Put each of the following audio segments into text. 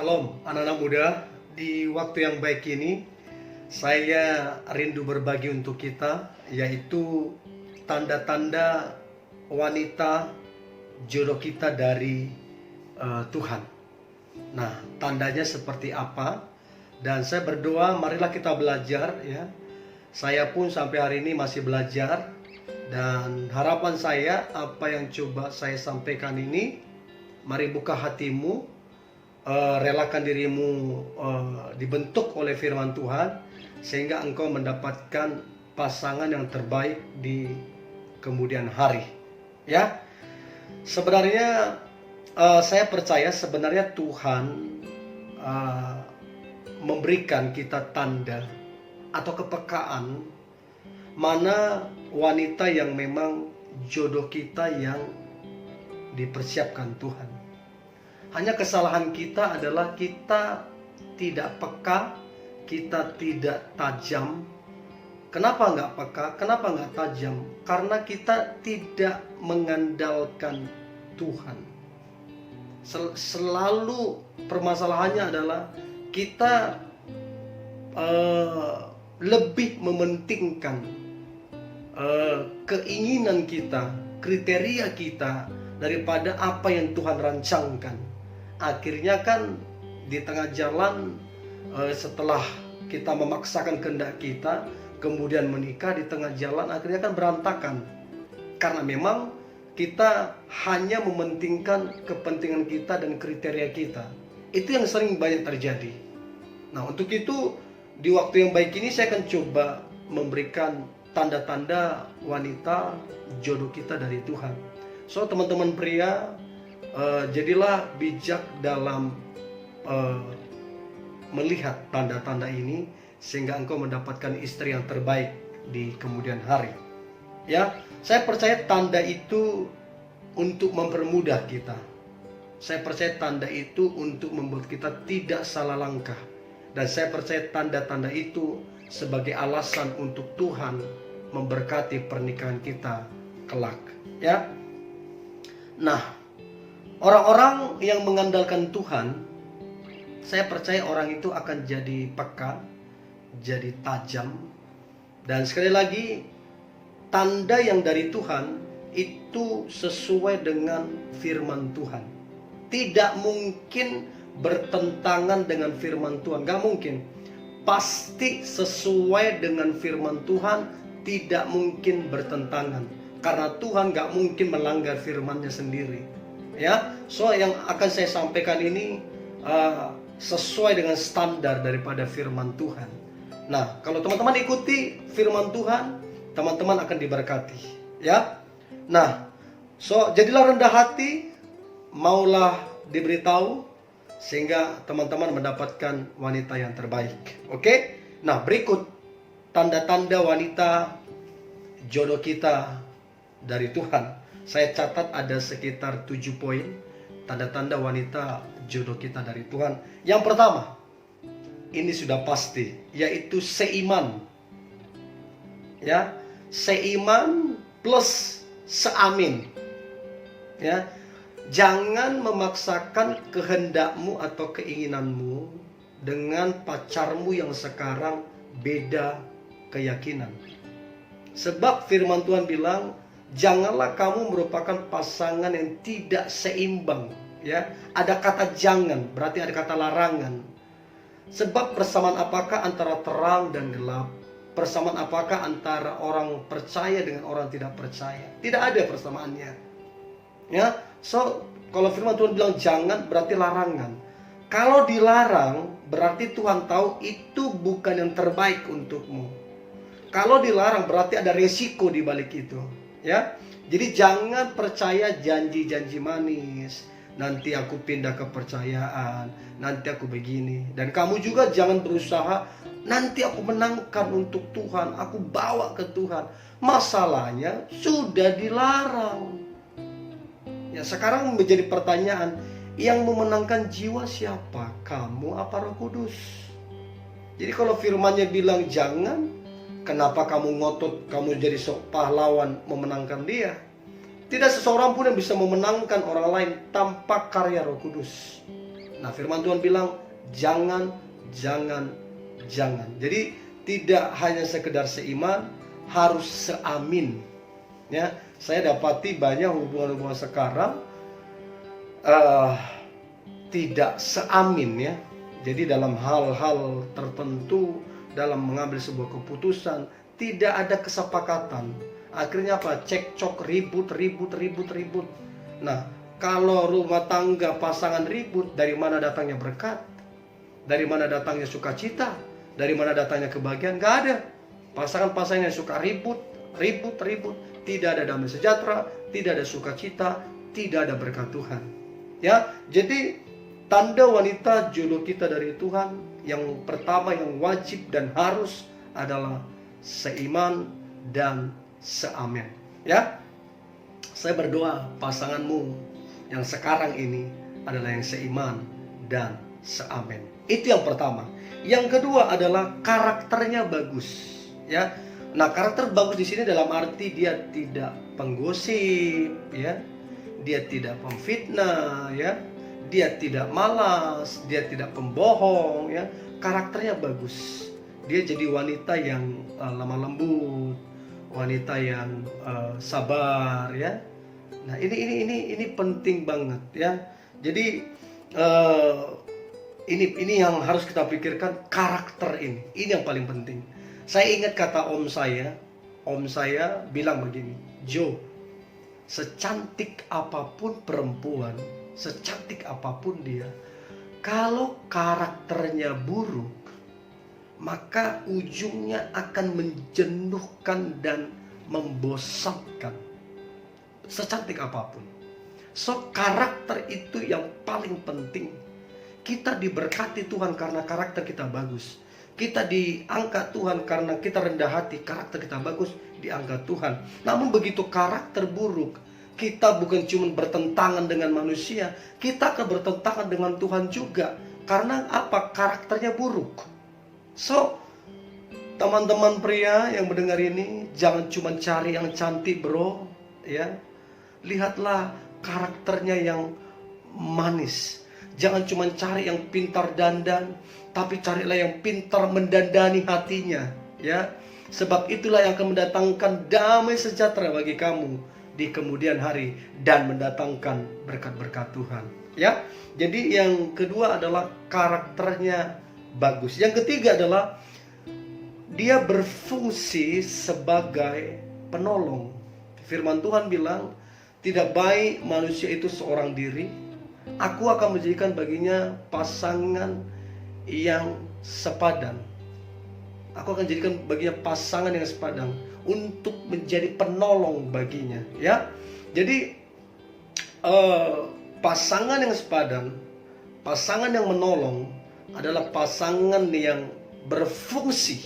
Shalom anak-anak muda. Di waktu yang baik ini saya rindu berbagi untuk kita, yaitu tanda-tanda wanita jodoh kita dari Tuhan. Nah, tandanya seperti apa? Dan saya berdoa, marilah kita belajar ya. Saya pun sampai hari ini masih belajar, dan harapan saya apa yang coba saya sampaikan ini, mari buka hatimu, relakan dirimu dibentuk oleh firman Tuhan, sehingga engkau mendapatkan pasangan yang terbaik di kemudian hari. Ya, sebenarnya saya percaya sebenarnya Tuhan memberikan kita tanda atau kepekaan mana wanita yang memang jodoh kita yang dipersiapkan Tuhan. Hanya kesalahan kita adalah kita tidak peka, kita tidak tajam. Kenapa nggak peka? Kenapa nggak tajam? Karena kita tidak mengandalkan Tuhan. Selalu permasalahannya adalah kita lebih mementingkan keinginan kita, kriteria kita daripada apa yang Tuhan rancangkan. Akhirnya kan di tengah jalan, setelah kita memaksakan kehendak kita, kemudian menikah di tengah jalan, akhirnya kan berantakan. Karena memang kita hanya mementingkan kepentingan kita dan kriteria kita. Itu yang sering banyak terjadi. Nah, untuk itu di waktu yang baik ini saya akan coba memberikan tanda-tanda wanita jodoh kita dari Tuhan. So, teman-teman pria, jadilah bijak dalam melihat tanda-tanda ini, sehingga engkau mendapatkan istri yang terbaik di kemudian hari. Ya, saya percaya tanda itu untuk mempermudah kita. Saya percaya tanda itu untuk membuat kita tidak salah langkah. Dan saya percaya tanda-tanda itu sebagai alasan untuk Tuhan memberkati pernikahan kita kelak. Ya. Nah, orang-orang yang mengandalkan Tuhan, saya percaya orang itu akan jadi peka, jadi tajam. Dan sekali lagi, tanda yang dari Tuhan itu sesuai dengan firman Tuhan. Tidak mungkin bertentangan dengan firman Tuhan, gak mungkin. Pasti sesuai dengan firman Tuhan, tidak mungkin bertentangan. Karena Tuhan gak mungkin melanggar firman-Nya sendiri. Ya, so yang akan saya sampaikan ini sesuai dengan standar daripada firman Tuhan. Nah, kalau teman-teman ikuti firman Tuhan, teman-teman akan diberkati. Ya, nah, so jadilah rendah hati, maulah diberitahu, sehingga teman-teman mendapatkan wanita yang terbaik. Oke? Nah, berikut tanda-tanda wanita jodoh kita dari Tuhan. Saya catat ada sekitar 7 poin tanda-tanda wanita jodoh kita dari Tuhan. Yang pertama, ini sudah pasti, yaitu seiman. Ya, seiman plus seamin. Ya. Jangan memaksakan kehendakmu atau keinginanmu dengan pacarmu yang sekarang beda keyakinan. Sebab firman Tuhan bilang, janganlah kamu merupakan pasangan yang tidak seimbang. Ya, ada kata jangan, berarti ada kata larangan. Sebab persamaan apakah antara terang dan gelap? Persamaan apakah antara orang percaya dengan orang tidak percaya? Tidak ada persamaannya. Ya, so kalau firman Tuhan bilang jangan, berarti larangan. Kalau dilarang, berarti Tuhan tahu itu bukan yang terbaik untukmu. Kalau dilarang, berarti ada resiko di balik itu. Ya, jadi jangan percaya janji-janji manis. Nanti aku pindah kepercayaan, nanti aku begini. Dan kamu juga jangan berusaha, nanti aku menangkan untuk Tuhan, aku bawa ke Tuhan. Masalahnya sudah dilarang. Ya, sekarang menjadi pertanyaan, yang memenangkan jiwa siapa? Kamu apa Roh Kudus? Jadi kalau firman-Nya bilang jangan, kenapa kamu ngotot, kamu jadi sok pahlawan memenangkan dia? Tidak seseorang pun yang bisa memenangkan orang lain tanpa karya Roh Kudus. Nah, firman Tuhan bilang jangan, jangan, jangan. Jadi tidak hanya sekedar seiman, harus seamin. Ya, saya dapati banyak hubungan-hubungan sekarang tidak seamin ya. Jadi dalam hal-hal tertentu, dalam mengambil sebuah keputusan, tidak ada kesepakatan. Akhirnya apa? Cekcok, ribut. Nah, kalau rumah tangga pasangan ribut, dari mana datangnya berkat? Dari mana datangnya sukacita? Dari mana datangnya kebahagiaan? Gak ada. Pasangan-pasangan yang suka ribut, tidak ada damai sejahtera, tidak ada sukacita, tidak ada berkat Tuhan. Ya, jadi tanda wanita jodoh kita dari Tuhan yang pertama yang wajib dan harus adalah seiman dan seamen. Ya, saya berdoa pasanganmu yang sekarang ini adalah yang seiman dan seamen. Itu yang pertama. Yang kedua adalah karakternya bagus. Ya, nah karakter bagus di sini dalam arti dia tidak penggosip, ya, dia tidak pemfitnah, ya, dia tidak malas, dia tidak pembohong, ya, karakternya bagus. Dia jadi wanita yang lemah lembut, wanita yang sabar, ya. Nah ini penting banget, ya. Jadi ini yang harus kita pikirkan, karakter ini yang paling penting. Saya ingat kata om saya bilang begini, Jo, secantik apapun perempuan, secantik apapun dia, kalau karakternya buruk, maka ujungnya akan menjenuhkan dan membosankan. Secantik apapun. So, karakter itu yang paling penting. Kita diberkati Tuhan karena karakter kita bagus. Kita diangkat Tuhan karena kita rendah hati, karakter kita bagus, diangkat Tuhan. Namun begitu karakter buruk, kita bukan cuma bertentangan dengan manusia, kita akan bertentangan dengan Tuhan juga. Karena apa? Karakternya buruk. So, teman-teman pria yang mendengar ini, jangan cuma cari yang cantik bro, ya. Lihatlah karakternya yang manis. Jangan cuma cari yang pintar dandan, tapi carilah yang pintar mendandani hatinya, ya. Sebab itulah yang akan mendatangkan damai sejahtera bagi kamu di kemudian hari dan mendatangkan berkat-berkat Tuhan, ya. Jadi yang kedua adalah karakternya bagus. Yang ketiga adalah dia berfungsi sebagai penolong. Firman Tuhan bilang, tidak baik manusia itu seorang diri. Aku akan menjadikan baginya pasangan yang sepadan. Aku akan jadikan baginya pasangan yang sepadan untuk menjadi penolong baginya, ya. Jadi pasangan yang sepadan, pasangan yang menolong adalah pasangan yang berfungsi.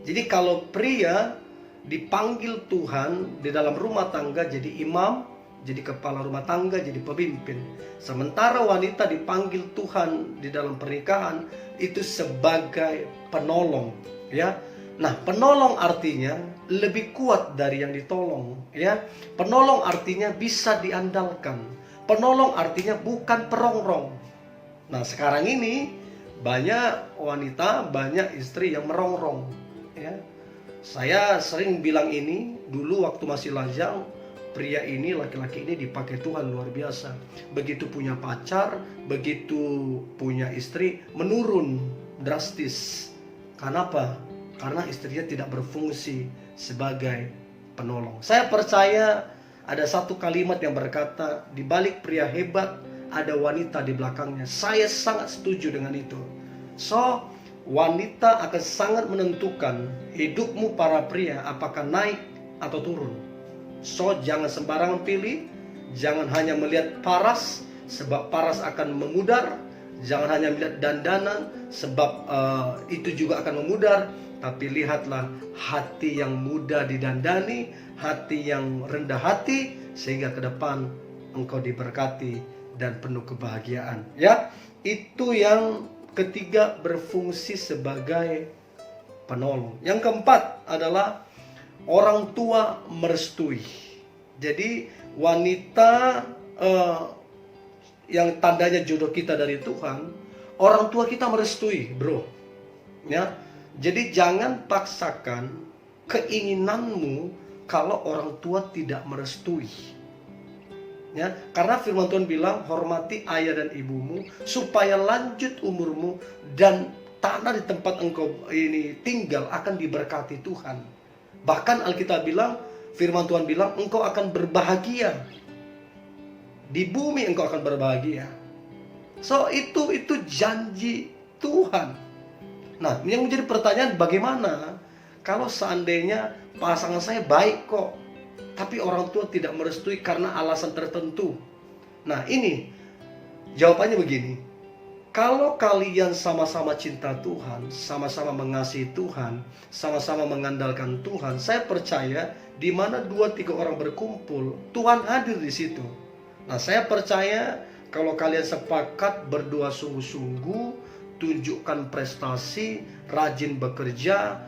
Jadi kalau pria dipanggil Tuhan di dalam rumah tangga jadi imam, jadi kepala rumah tangga, jadi pemimpin. Sementara wanita dipanggil Tuhan di dalam pernikahan itu sebagai penolong, ya. Nah, penolong artinya lebih kuat dari yang ditolong, ya. Penolong artinya bisa diandalkan. Penolong artinya bukan perongrong. Nah, sekarang ini banyak wanita, banyak istri yang merongrong, ya. Saya sering bilang ini dulu waktu masih lajang. Pria ini, laki-laki ini dipakai Tuhan luar biasa. Begitu punya pacar, begitu punya istri, menurun drastis. Karena apa? Karena istrinya tidak berfungsi sebagai penolong. Saya percaya ada satu kalimat yang berkata, di balik pria hebat ada wanita di belakangnya. Saya sangat setuju dengan itu. So, wanita akan sangat menentukan hidupmu para pria, apakah naik atau turun. So, jangan sembarangan pilih. Jangan hanya melihat paras, sebab paras akan memudar. Jangan hanya melihat dandanan, sebab itu juga akan memudar. Tapi lihatlah hati yang mudah didandani, hati yang rendah hati, sehingga ke depan engkau diberkati dan penuh kebahagiaan, ya. Itu yang ketiga, berfungsi sebagai penolong. Yang keempat adalah orang tua merestui. Jadi wanita yang tandanya jodoh kita dari Tuhan, orang tua kita merestui, bro. Ya, jadi jangan paksakan keinginanmu kalau orang tua tidak merestui. Ya, karena firman Tuhan bilang, hormati ayah dan ibumu supaya lanjut umurmu dan tanah di tempat engkau ini tinggal akan diberkati Tuhan. Bahkan Alkitab bilang, firman Tuhan bilang, engkau akan berbahagia. Di bumi engkau akan berbahagia. So itu janji Tuhan. Nah, yang menjadi pertanyaan, bagaimana kalau seandainya pasangan saya baik kok, tapi orang tua tidak merestui karena alasan tertentu? Nah, ini jawabannya begini. Kalau kalian sama-sama cinta Tuhan, sama-sama mengasihi Tuhan, sama-sama mengandalkan Tuhan, saya percaya di mana 2-3 orang berkumpul, Tuhan hadir di situ. Nah, saya percaya kalau kalian sepakat berdoa sungguh-sungguh, tunjukkan prestasi, rajin bekerja,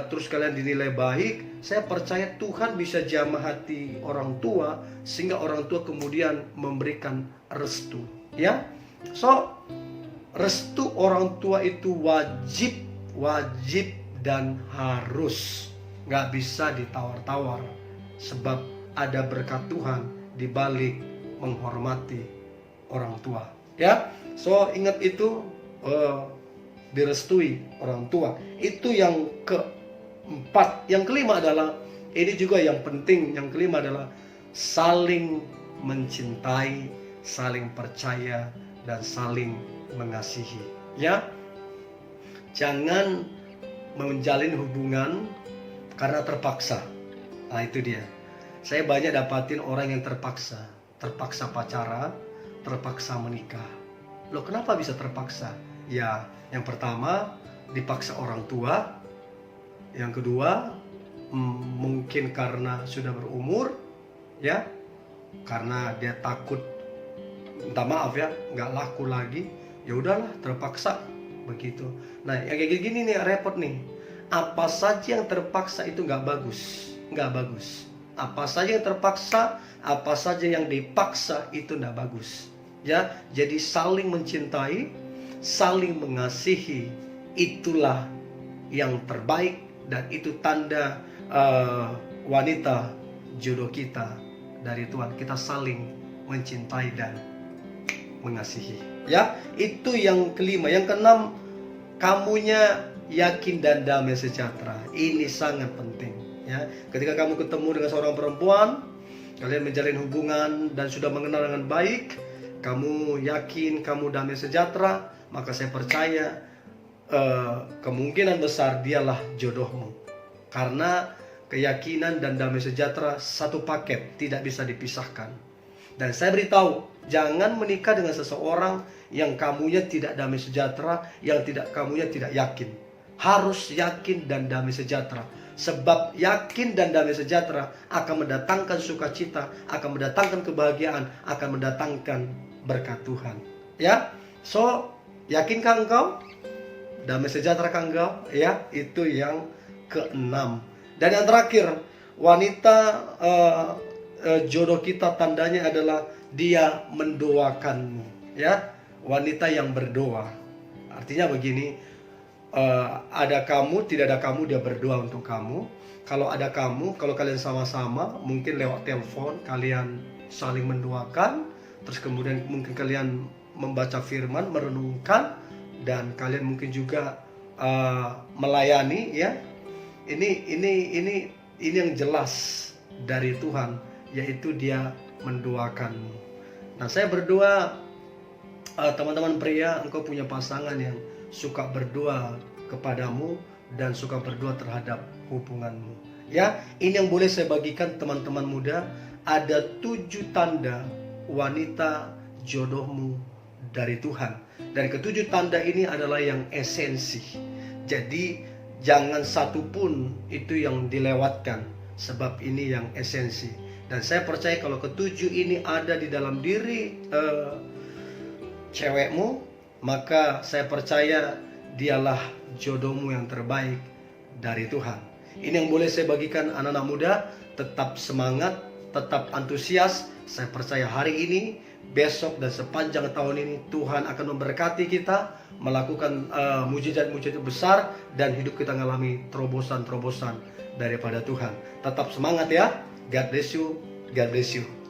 terus kalian dinilai baik, saya percaya Tuhan bisa jamah hati orang tua sehingga orang tua kemudian memberikan restu. Ya, so restu orang tua itu wajib dan harus, nggak bisa ditawar-tawar, sebab ada berkat Tuhan di balik menghormati orang tua. Ya, so ingat itu. Direstui orang tua. Itu yang keempat. Yang kelima adalah, ini juga yang penting, yang kelima adalah saling mencintai, saling percaya, dan saling mengasihi. Ya, jangan menjalin hubungan karena terpaksa. Nah, itu dia. Saya banyak dapatin orang yang terpaksa pacaran, terpaksa menikah. Loh, kenapa bisa terpaksa? Ya, yang pertama dipaksa orang tua. Yang kedua mungkin karena sudah berumur, ya, karena dia takut, minta maaf ya, nggak laku lagi. Ya udahlah, terpaksa begitu. Nah, yang kayak gini nih repot nih. Apa saja yang terpaksa itu nggak bagus. Apa saja yang terpaksa, apa saja yang dipaksa itu nggak bagus. Ya, jadi saling mencintai, saling mengasihi, itulah yang terbaik, dan itu tanda wanita jodoh kita dari Tuhan. Kita saling mencintai dan mengasihi. Ya, itu yang kelima. Yang keenam, kamunya yakin dan damai sejahtera. Ini sangat penting. Ya, ketika kamu ketemu dengan seorang perempuan, kalian menjalin hubungan dan sudah mengenal dengan baik, kamu yakin kamu damai sejahtera, maka saya percaya kemungkinan besar dialah jodohmu. Karena keyakinan dan damai sejahtera satu paket, tidak bisa dipisahkan. Dan saya beritahu, jangan menikah dengan seseorang yang kamunya tidak damai sejahtera, yang kamunya tidak yakin. Harus yakin dan damai sejahtera. Sebab yakin dan damai sejahtera akan mendatangkan sukacita, akan mendatangkan kebahagiaan, akan mendatangkan berkat Tuhan. Ya, so yakinkah engkau? Damai sejahtera kah engkau? Ya, itu yang keenam. Dan yang terakhir, wanita jodoh kita tandanya adalah dia mendoakanmu. Ya, wanita yang berdoa. Artinya begini, ada kamu, tidak ada kamu, dia berdoa untuk kamu. Kalau ada kamu, kalau kalian sama-sama, mungkin lewat telepon kalian saling mendoakan. Terus kemudian mungkin kalian membaca firman, merenungkan, dan kalian mungkin juga melayani. Ya, ini yang jelas dari Tuhan, yaitu dia mendoakanmu. Nah, saya berdoa teman-teman pria, engkau punya pasangan yang suka berdoa kepadamu dan suka berdoa terhadap hubunganmu. Ya, ini yang boleh saya bagikan teman-teman muda. Ada 7 tanda wanita jodohmu dari Tuhan. Dan ke-7 tanda ini adalah yang esensi. Jadi jangan satu pun itu yang dilewatkan, sebab ini yang esensi. Dan saya percaya kalau ke-7 ini ada di dalam diri cewekmu, maka saya percaya dialah jodohmu yang terbaik dari Tuhan. Ini yang boleh saya bagikan anak-anak muda. Tetap semangat, tetap antusias. Saya percaya hari ini, besok, dan sepanjang tahun ini Tuhan akan memberkati kita, melakukan mujizat-mujizat besar, dan hidup kita mengalami terobosan-terobosan daripada Tuhan. Tetap semangat ya. God bless you. God bless you.